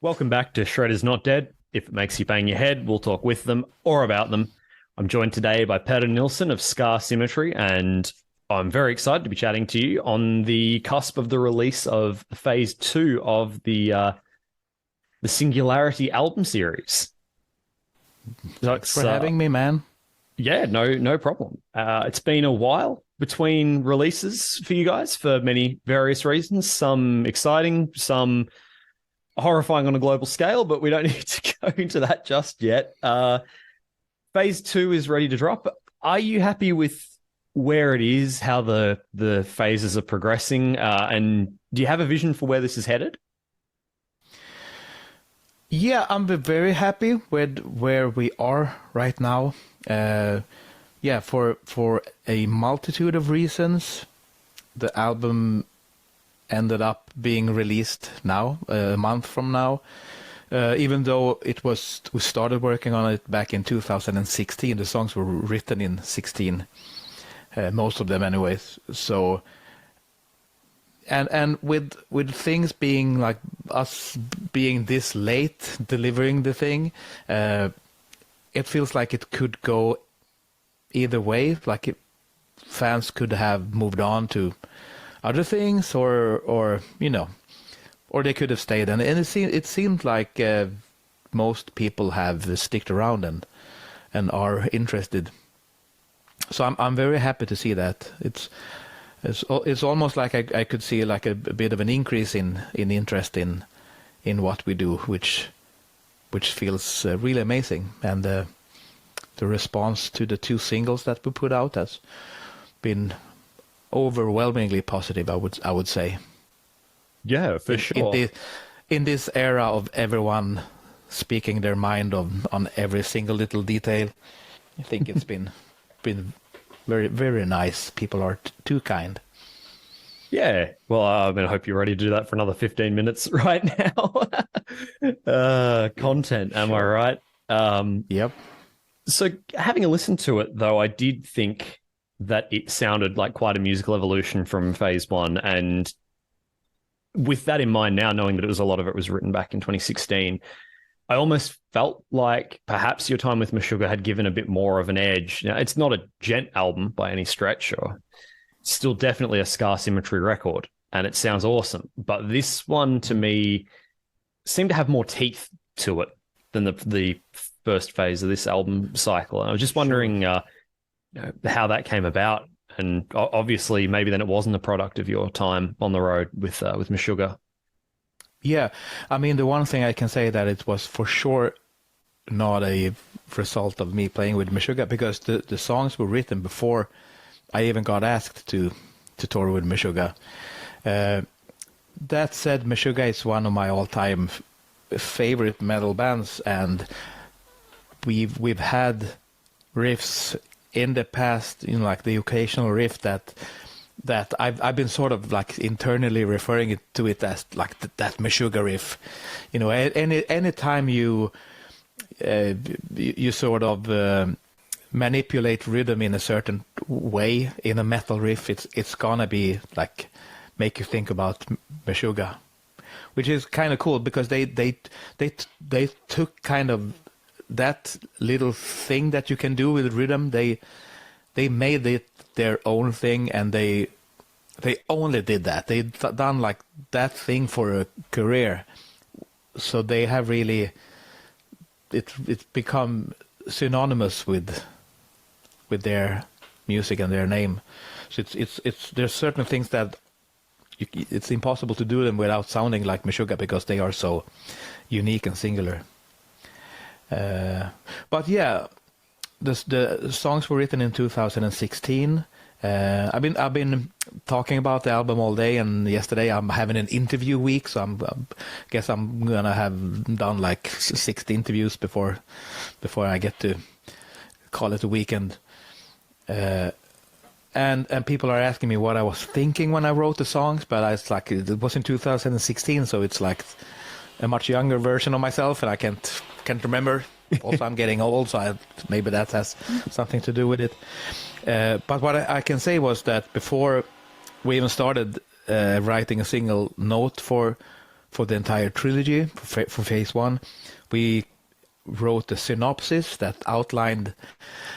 Welcome back to Shredder's Not Dead. If it makes you bang your head, we'll talk with them or about them. I'm joined today by Peter Nilsson of Scar Symmetry, and I'm very excited to be chatting to you on the cusp of the release of Phase 2 of the Singularity album series. Thanks for having me, man. Yeah, no problem. It's been a while between releases for you guys for many various reasons. Some exciting, some horrifying on a global scale, but we don't need to go into that just yet. Phase 2 is ready to drop. Are you happy with where it is, how the phases are progressing, and do you have a vision for where this is headed? Yeah, I'm very happy with where we are right now. Yeah, for a multitude of reasons, the album ended up being released now, a month from now. Even though we started working on it back in 2016, the songs were written in 16, most of them anyways. So, and with things being like us being this late delivering the thing, it feels like it could go either way. Like fans could have moved on to other things, or they could have stayed. And it seemed like most people have sticked around and are interested. So I'm very happy to see that. It's almost like I could see like a bit of an increase in interest in what we do, which feels really amazing. And the response to the 2 singles that we put out has been overwhelmingly positive, I would say. Yeah, for sure. In this era of everyone speaking their mind on every single little detail, I think it's been very, very nice. People are too kind. Yeah, well, I hope you're ready to do that for another 15 minutes right now. Content, am I right? Yep. So having a listen to it, though, I did think that it sounded like quite a musical evolution from Phase 1. And with that in mind now, knowing that a lot of it was written back in 2016, I almost felt like perhaps your time with Meshuggah had given a bit more of an edge. Now, it's not a gent album by any stretch, or it's still definitely a Scar Symmetry record, and it sounds awesome. But this one, to me, seemed to have more teeth to it than the first phase of this album cycle. And I was just wondering how that came about. And obviously, maybe then it wasn't a product of your time on the road with Meshuggah. Yeah, I mean, the one thing I can say that it was for sure not a result of me playing with Meshuggah, because the songs were written before I even got asked to tour with Meshuggah. That said, Meshuggah is one of my all-time favorite metal bands, and we've had riffs in the past, like the occasional riff that I've been sort of like internally referring to it as like that Meshuggah riff. Any time you sort of manipulate rhythm in a certain way in a metal riff, it's gonna be like make you think about Meshuggah, which is kind of cool because they took kind of that little thing that you can do with rhythm. They made it their own thing, and they only did that. They've done like that thing for a career, so they have really it's become synonymous with their music and their name. So it's there's certain things that it's impossible to do them without sounding like Meshuggah, because they are so unique and singular. But yeah, the songs were written in 2016. I've been talking about the album all day, and yesterday I'm having an interview week, so I guess I'm gonna have done like 60 interviews before I get to call it a weekend. And people are asking me what I was thinking when I wrote the songs, but it was in 2016, so it's like a much younger version of myself, and I can't remember. Also, I'm getting old, so maybe that has something to do with it. But what I can say was that before we even started writing a single note for for the entire trilogy for phase one. We wrote the synopsis that outlined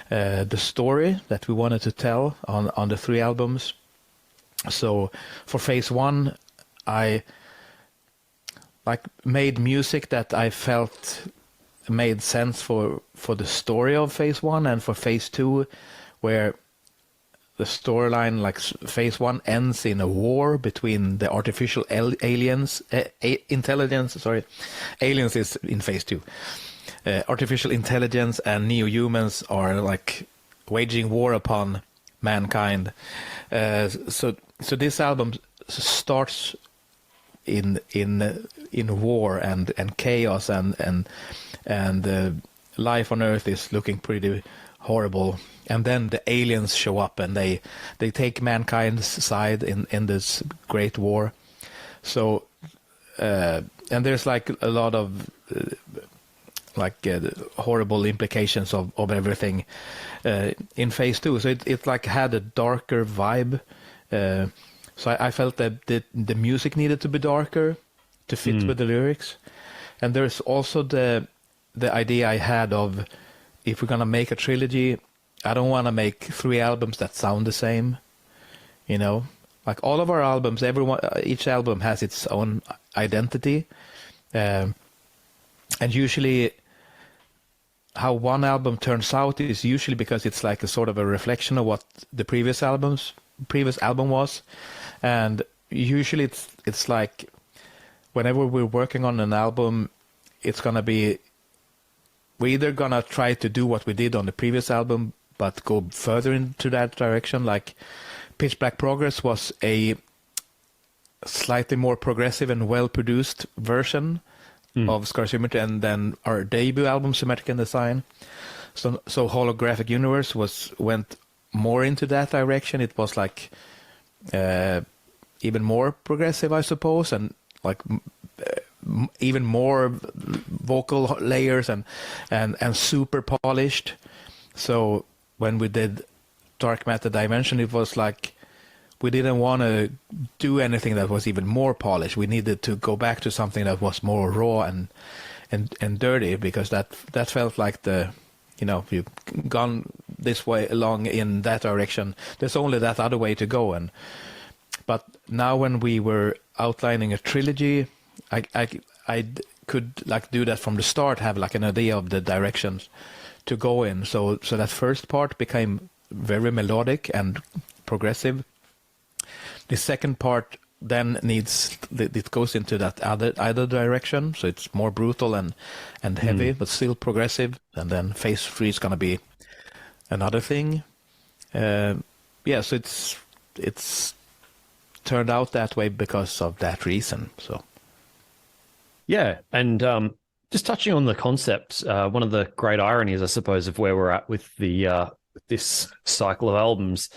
the story that we wanted to tell on the 3 albums. So for phase one, I made music that I felt made sense for the story of phase one, and for phase two, where the storyline, like phase one, ends in a war between the artificial aliens, intelligence. Sorry, aliens is in phase two. Artificial intelligence and neo-humans are like waging war upon mankind. So this album starts in war and chaos, and life on Earth is looking pretty horrible. And then the aliens show up and they take mankind's side in this great war. So and there's like a lot of horrible implications of everything in phase two. So it like had a darker vibe. So I felt that the music needed to be darker to fit with the lyrics. And there's also the idea I had of, if we're gonna make a trilogy, I don't want to make 3 albums that sound the same. You know, like all of our albums, each album has its own identity, and usually how one album turns out is usually because it's like a sort of a reflection of what the previous album was. And usually it's like whenever we're working on an album, it's gonna be, we're either gonna try to do what we did on the previous album but go further into that direction. Like Pitch Black Progress was a slightly more progressive and well-produced version of Scar Symmetry, and then our debut album, Symmetric in Design. So Holographic Universe went more into that direction. It was like even more progressive, I suppose, and like even more vocal layers and super polished. So when we did Dark Matter Dimension, it was like we didn't want to do anything that was even more polished. We needed to go back to something that was more raw and dirty, because that felt like you've gone this way along in that direction. There's only that other way to go. But now when we were outlining a trilogy, I could like do that from the start, have like an idea of the directions to go in. So that first part became very melodic and progressive. The second part then it goes into that other direction, so it's more brutal and heavy, but still progressive. And then phase 3 is gonna be another thing. So it's turned out that way because of that reason. So yeah, and just touching on the concept, one of the great ironies, I suppose, of where we're at with the this cycle of albums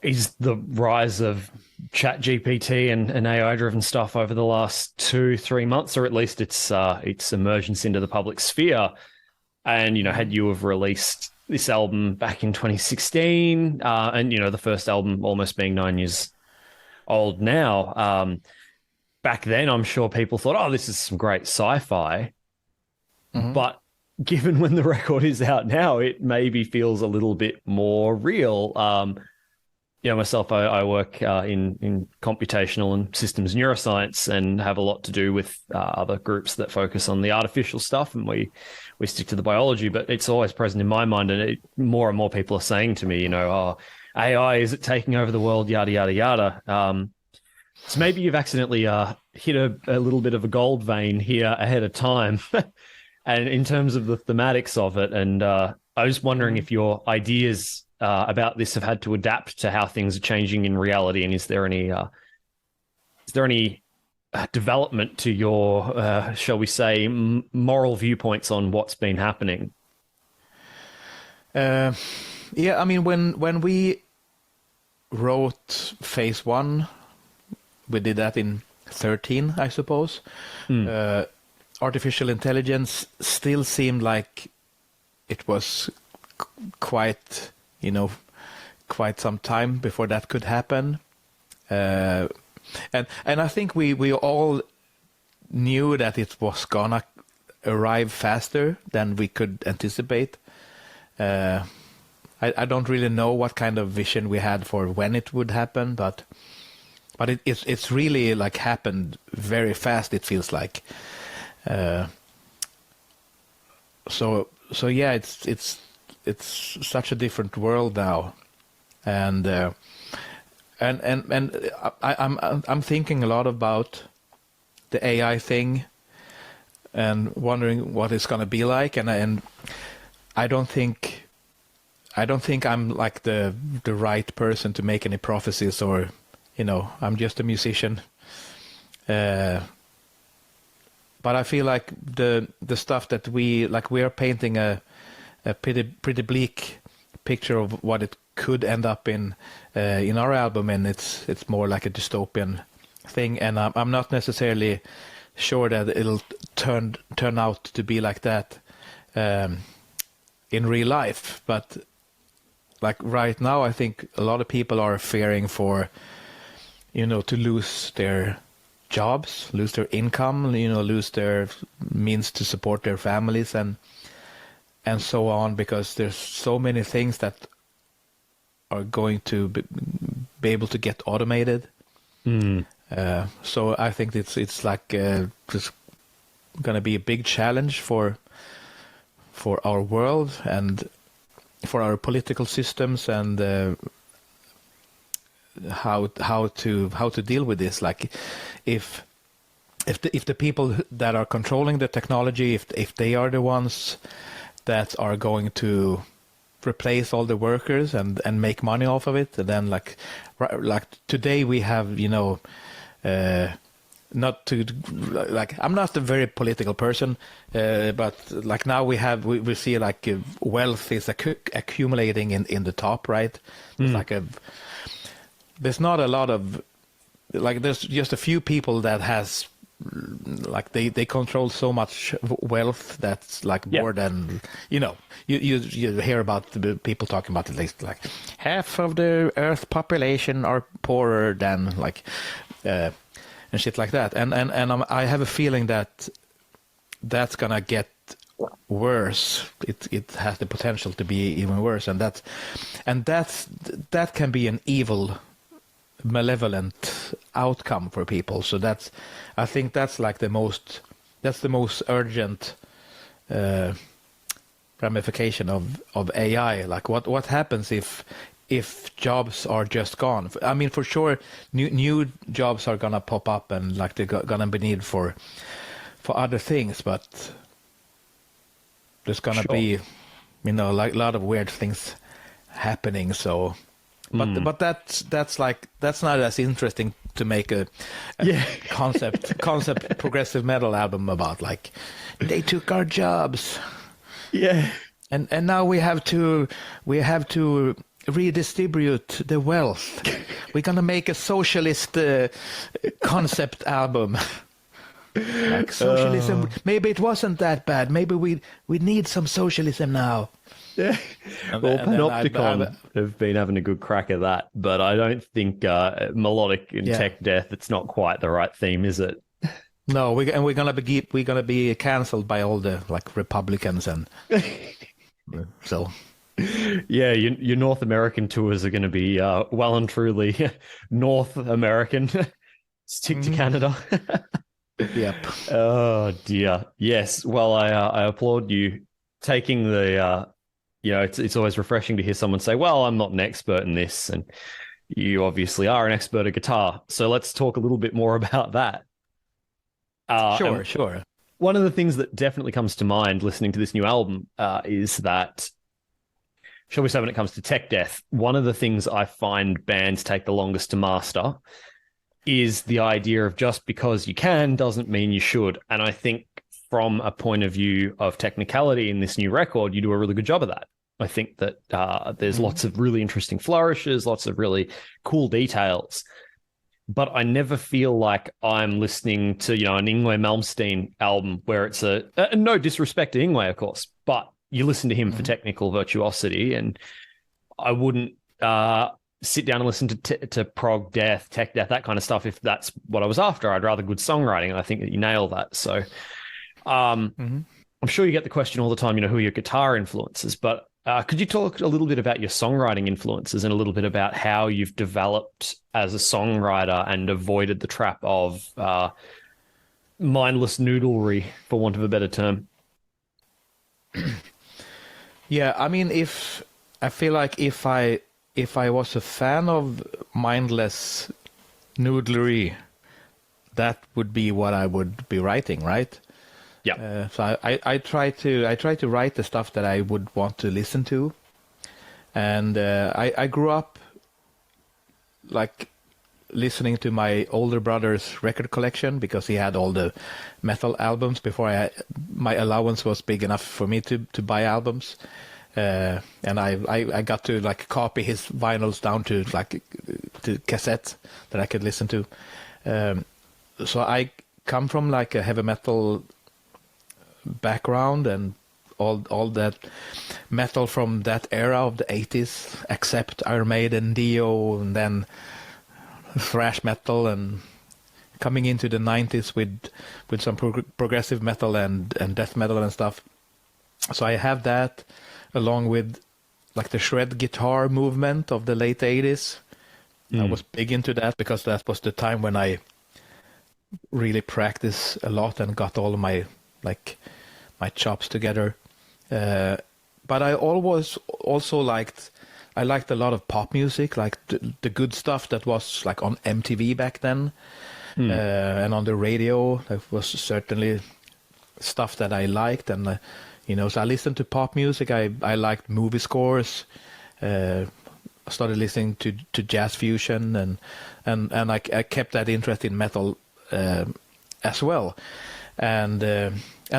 is the rise of ChatGPT and AI-driven stuff over the last 2-3 months, or at least its emergence into the public sphere. And had you have released this album back in 2016, and the first album almost being 9 years old now. Back then, I'm sure people thought, "Oh, this is some great sci-fi." But given when the record is out now, it maybe feels a little bit more real. Myself, I work in computational and systems neuroscience, and have a lot to do with other groups that focus on the artificial stuff, and we stick to the biology. But it's always present in my mind, and more and more people are saying to me, "Oh, AI, is it taking over the world?" Yada yada yada. So maybe you've accidentally hit a little bit of a gold vein here ahead of time, and in terms of the thematics of it. And I was wondering if your ideas about this have had to adapt to how things are changing in reality, and is there any development to your, shall we say, moral viewpoints on what's been happening? I mean, when we wrote phase 1, we did that in 2013, I suppose. Artificial intelligence still seemed like it was quite some time before that could happen. And I think we all knew that it was gonna arrive faster than we could anticipate. I don't really know what kind of vision we had for when it would happen, but it's really like happened very fast. It feels like. So yeah, it's such a different world now, and I'm thinking a lot about the AI thing, and wondering what it's gonna be like, and I don't think I'm like the right person to make any prophecies, or I'm just a musician. But I feel like the stuff that we are painting a pretty bleak picture of what it could end up in our album, and it's more like a dystopian thing, and I'm not necessarily sure that it'll turn out to be like that in real life. But like right now, I think a lot of people are fearing for to lose their jobs, lose their income, lose their means to support their families and so on, because there's so many things that are going to be able to get automated. So I think it's like just going to be a big challenge for our world and for our political systems, and how to deal with this. Like if the people that are controlling the technology, if they are the ones that are going to replace all the workers and make money off of it, and then like today we have not to like, I'm not a very political person, but like now we see like wealth is accumulating in the top, right? There's not a lot of, like, there's just a few people that has like they control so much wealth that's like more than you hear about the people talking about at least like half of the Earth population are poorer than like and shit like that, and I have a feeling that that's gonna get worse. It has the potential to be even worse, and that can be an evil, malevolent outcome for people. So I think that's like the most urgent ramification of AI. Like what happens if jobs are just gone? I mean, for sure, new jobs are gonna pop up, and like they're gonna be needed for other things, but there's gonna be like a lot of weird things happening. So but that's not as interesting to make a concept progressive metal album about, like, they took our jobs, and now we have to redistribute the wealth. We're gonna make a socialist concept album. Like socialism, maybe it wasn't that bad. Maybe we need some socialism now. Yeah. Well, Panopticon have been having a good crack at that, but I don't think melodic and tech death, it's not quite the right theme, is it? No, we're gonna be cancelled by all the like Republicans, and so. Yeah, your North American tours are going to be well and truly North American. Stick to Canada. Yep. Oh dear. Yes. Well, I applaud you taking the. It's always refreshing to hear someone say, "Well, I'm not an expert in this," and you obviously are an expert at guitar. So let's talk a little bit more about that. Sure. One of the things that definitely comes to mind listening to this new album is that, shall we say, when it comes to tech death, one of the things I find bands take the longest to master is the idea of just because you can doesn't mean you should. And I think from a point of view of technicality in this new record, you do a really good job of that. I think that there's lots of really interesting flourishes, lots of really cool details. But I never feel like I'm listening to, an Yngwie Malmsteen album where it's no disrespect to Yngwie, of course, but you listen to him for technical virtuosity, and I wouldn't sit down and listen to prog death, tech death, that kind of stuff if that's what I was after. I'd rather good songwriting, and I think that you nail that. So I'm sure you get the question all the time, who are your guitar influences, but could you talk a little bit about your songwriting influences and a little bit about how you've developed as a songwriter and avoided the trap of mindless noodlery, for want of a better term? Yeah, I mean, I feel like if I was a fan of mindless noodlery, that would be what I would be writing, right? Yeah. So I try to write the stuff that I would want to listen to, and I grew up like listening to my older brother's record collection because he had all the metal albums before my allowance was big enough for me to buy albums. And I got to like copy his vinyls down to like to cassette that I could listen to. So I come from like a heavy metal background and all that metal from that era of the 80s, except Iron Maiden, Dio, and then thrash metal, and coming into the 90s with some progressive metal and death metal and stuff. So I have that along with like the shred guitar movement of the late 80s. I was big into that because that was the time when I really practiced a lot and got all of my chops together. But I always also liked a lot of pop music, like the good stuff that was like on MTV back then, and on the radio. That was certainly stuff that I liked, and so I listened to pop music. I liked movie scores. I started listening to jazz fusion, and I kept that interest in metal as well. And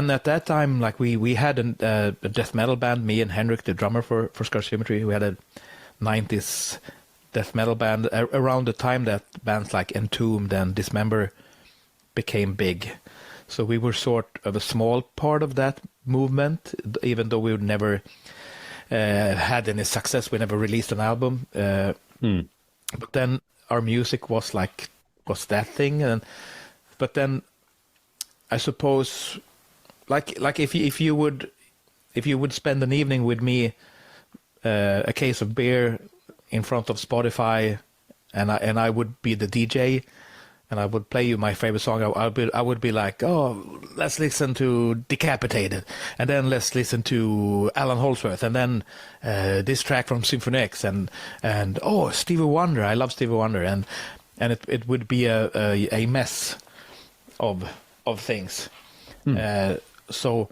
at that time, like we had a death metal band, me and Henrik, the drummer for Scar Symmetry. We had a 90s death metal band around the time that bands like Entombed and Dismember became big. So we were sort of a small part of that movement, even though we would never had any success. We never released an album. But then our music was that thing. But then I suppose, like if you would spend an evening with me, a case of beer in front of Spotify, and I would be the DJ, and I would play you my favorite song. I would be like, oh, let's listen to Decapitated, and then let's listen to Alan Holdsworth, and then this track from Symphony X, and oh, Stevie Wonder. I love Stevie Wonder, and it would be a mess of things. So,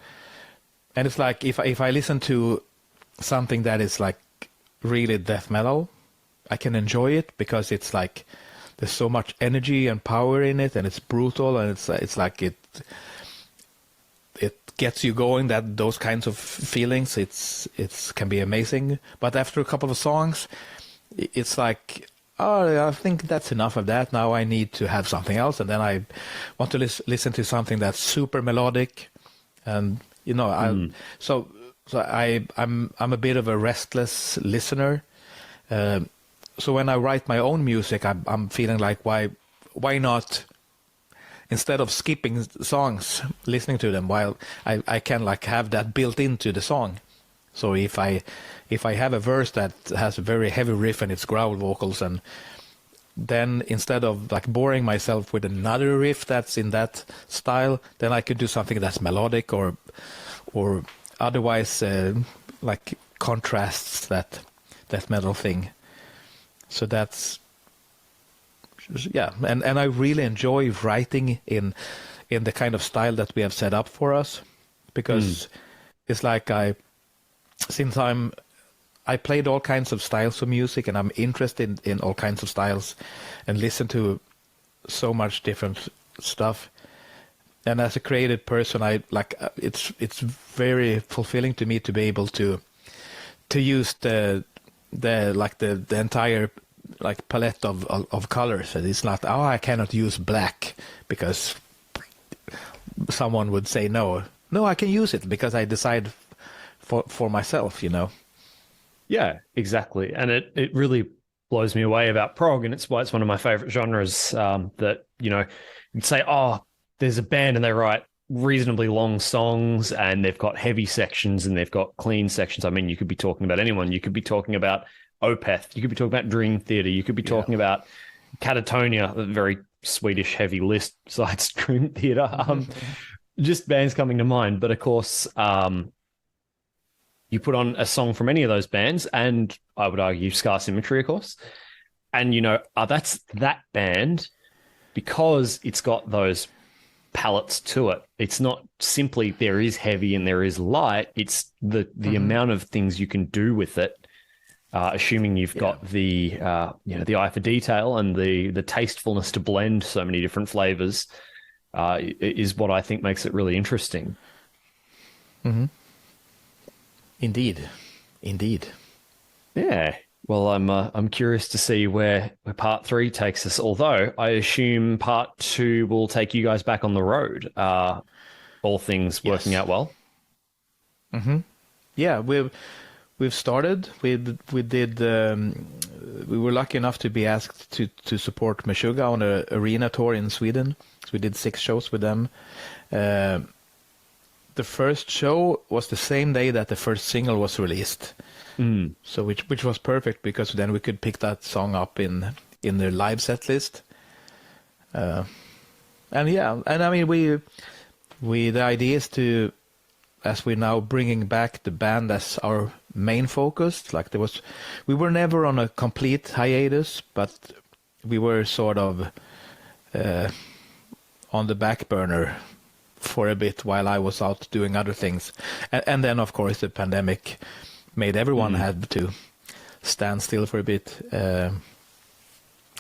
and it's like if I listen to something that is like really death metal, I can enjoy it because it's like there's so much energy and power in it, and it's brutal, and it's like it gets you going. That those kinds of feelings, it's can be amazing. But after a couple of songs, it's like, oh, I think that's enough of that. Now I need to have something else, and then I want to listen to something that's super melodic, and so I'm a bit of a restless listener. So when I write my own music, I'm feeling like why not, instead of skipping songs, listening to them while I can like have that built into the song. So if I have a verse that has a very heavy riff and it's growl vocals, and then instead of like boring myself with another riff that's in that style, then I could do something that's melodic or otherwise like contrasts that death metal thing. So that's, yeah, and I really enjoy writing in the kind of style that we have set up for us, because it's like I played all kinds of styles of music, and I'm interested in all kinds of styles and listen to so much different stuff. And as a creative person, I like it's very fulfilling to me to be able to use the entire like palette of colors. And it's not, oh, I cannot use black because someone would say no, I can use it because I decide for myself, Yeah, exactly. And it really blows me away about prog, and it's why it's one of my favorite genres. That you'd say, oh, there's a band and they write reasonably long songs, and they've got heavy sections and they've got clean sections. I mean, you could be talking about anyone. You could be talking about Opeth. You could be talking about Dream Theater. You could be talking about Catatonia, a very Swedish heavy list besides Dream Theater. Just bands coming to mind. But of course, you put on a song from any of those bands, and I would argue Scar Symmetry, of course, and that's that band because it's got those palettes to it. It's not simply there is heavy and there is light. It's the amount of things you can do with it. Assuming you've got the eye for detail and the tastefulness to blend so many different flavors, is what I think makes it really interesting. Mm-hmm. Indeed. Yeah. Well, I'm curious to see where part 3 takes us. Although I assume part 2 will take you guys back on the road. All things working out well. Mm-hmm. Yeah, we've started. We did. We were lucky enough to be asked to support Meshuggah on an arena tour in Sweden. So we did 6 shows with them. The first show was the same day that the first single was released. So which was perfect because then we could pick that song up in the live set list. And I mean we the idea is to, as we're now bringing back the band as our main focus, we were never on a complete hiatus, but we were sort of on the back burner for a bit while I was out doing other things. And then, of course, the pandemic made everyone have to stand still for a bit. So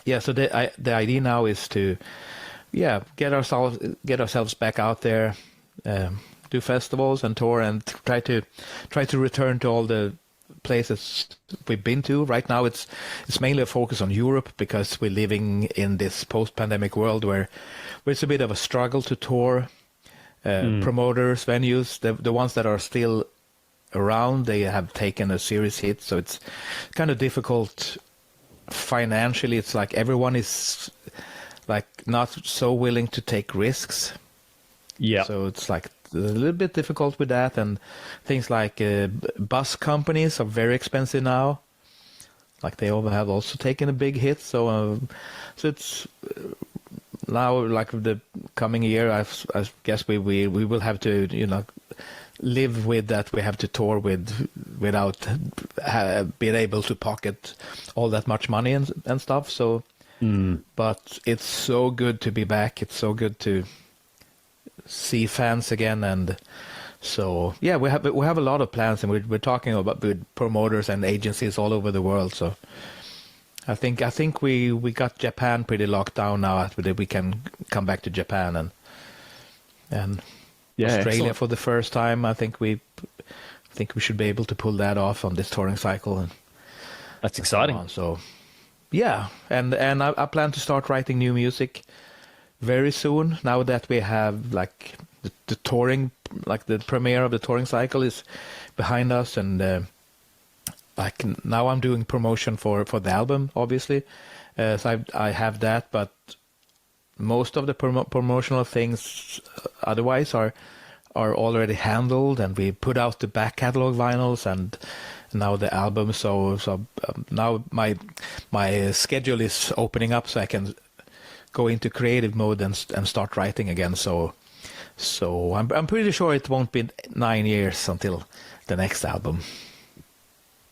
the idea now is to, get ourselves back out there, do festivals and tour, and try to return to all the places we've been to. Right now, it's mainly a focus on Europe because we're living in this post-pandemic world where it's a bit of a struggle to tour. Promoters, venues, the ones that are still around, they have taken a serious hit, so it's kind of difficult financially. It's like everyone is like not so willing to take risks. Yeah. So it's like a little bit difficult with that, and things like bus companies are very expensive now. Like they all have also taken a big hit, so it's now like the coming year. I guess we will have to live with that. We have to tour without being able to pocket all that much money and stuff. So, but it's so good to be back. It's so good to see fans again, and so we have a lot of plans, and we're talking about with promoters and agencies all over the world. So I think we got Japan pretty locked down now. That we can come back to Japan and Australia excellent. For the first time. I think we should be able to pull that off on this touring cycle, and that's exciting. So and I plan to start writing new music very soon. Now that we have like the touring, like the premiere of the touring cycle is behind us, and like now I'm doing promotion for the album, obviously. So I have that, but most of the promotional things otherwise are already handled, and we put out the back catalog vinyls and now the album. So now my schedule is opening up, so I can go into creative mode and start writing again. So I'm pretty sure it won't be 9 years until the next album.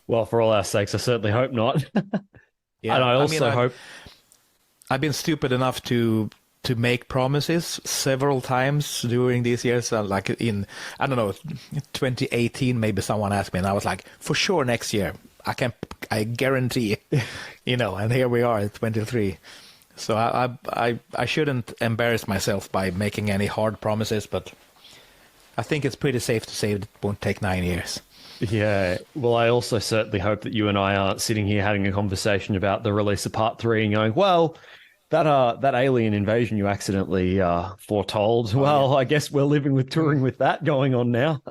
Well, for all our sakes, I certainly hope not. Yeah, and I also hope. I've been stupid enough to make promises several times during these years. Like in, I don't know, 2018, maybe someone asked me, and I was like, for sure next year, I guarantee, and here we are at 23. So I shouldn't embarrass myself by making any hard promises, but I think it's pretty safe to say it won't take 9 years. Yeah, well, I also certainly hope that you and I aren't sitting here having a conversation about the release of Part 3 and going, well, that alien invasion you accidentally foretold, well, I guess we're living with touring with that going on now.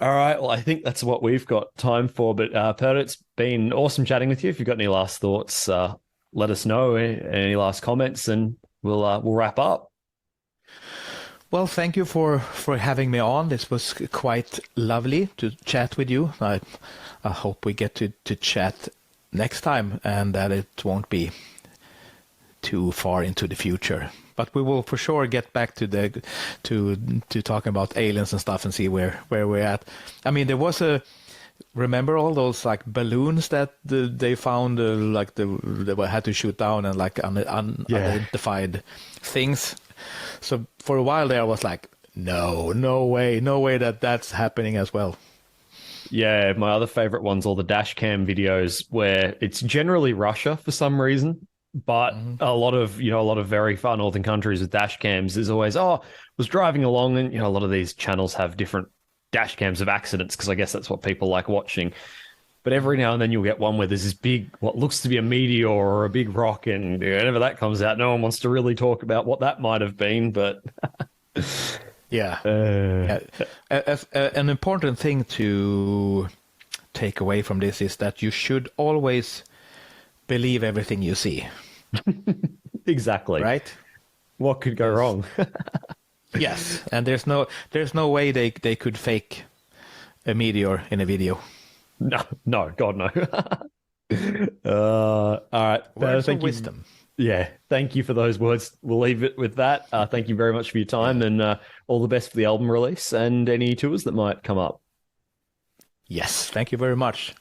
All right. Well, I think that's what we've got time for. But Pert, it's been awesome chatting with you. If you've got any last thoughts, let us know. Any last comments, and we'll wrap up. Well, thank you for having me on. This was quite lovely to chat with you. I hope we get to chat next time and that it won't be too far into the future. But we will for sure get back to talking about aliens and stuff and see where we're at. I mean, there was remember all those like balloons that they found they had to shoot down and like unidentified things. So for a while there, I was like, no way that's happening as well. Yeah, my other favorite one's all the dash cam videos where it's generally Russia for some reason, but a lot of very far northern countries with dash cams is always, was driving along, and a lot of these channels have different dash cams of accidents because I guess that's what people like watching. But every now and then you'll get one where there's this big, what looks to be a meteor or a big rock, and whenever that comes out, no one wants to really talk about what that might have been. But yeah, an important thing to take away from this is that you should always believe everything you see. Exactly. Right? What could go wrong? Yes, and there's no way they could fake a meteor in a video. No, God, no. All right. Words of wisdom. Yeah, thank you for those words. We'll leave it with that. Thank you very much for your time, and all the best for the album release and any tours that might come up. Yes, thank you very much.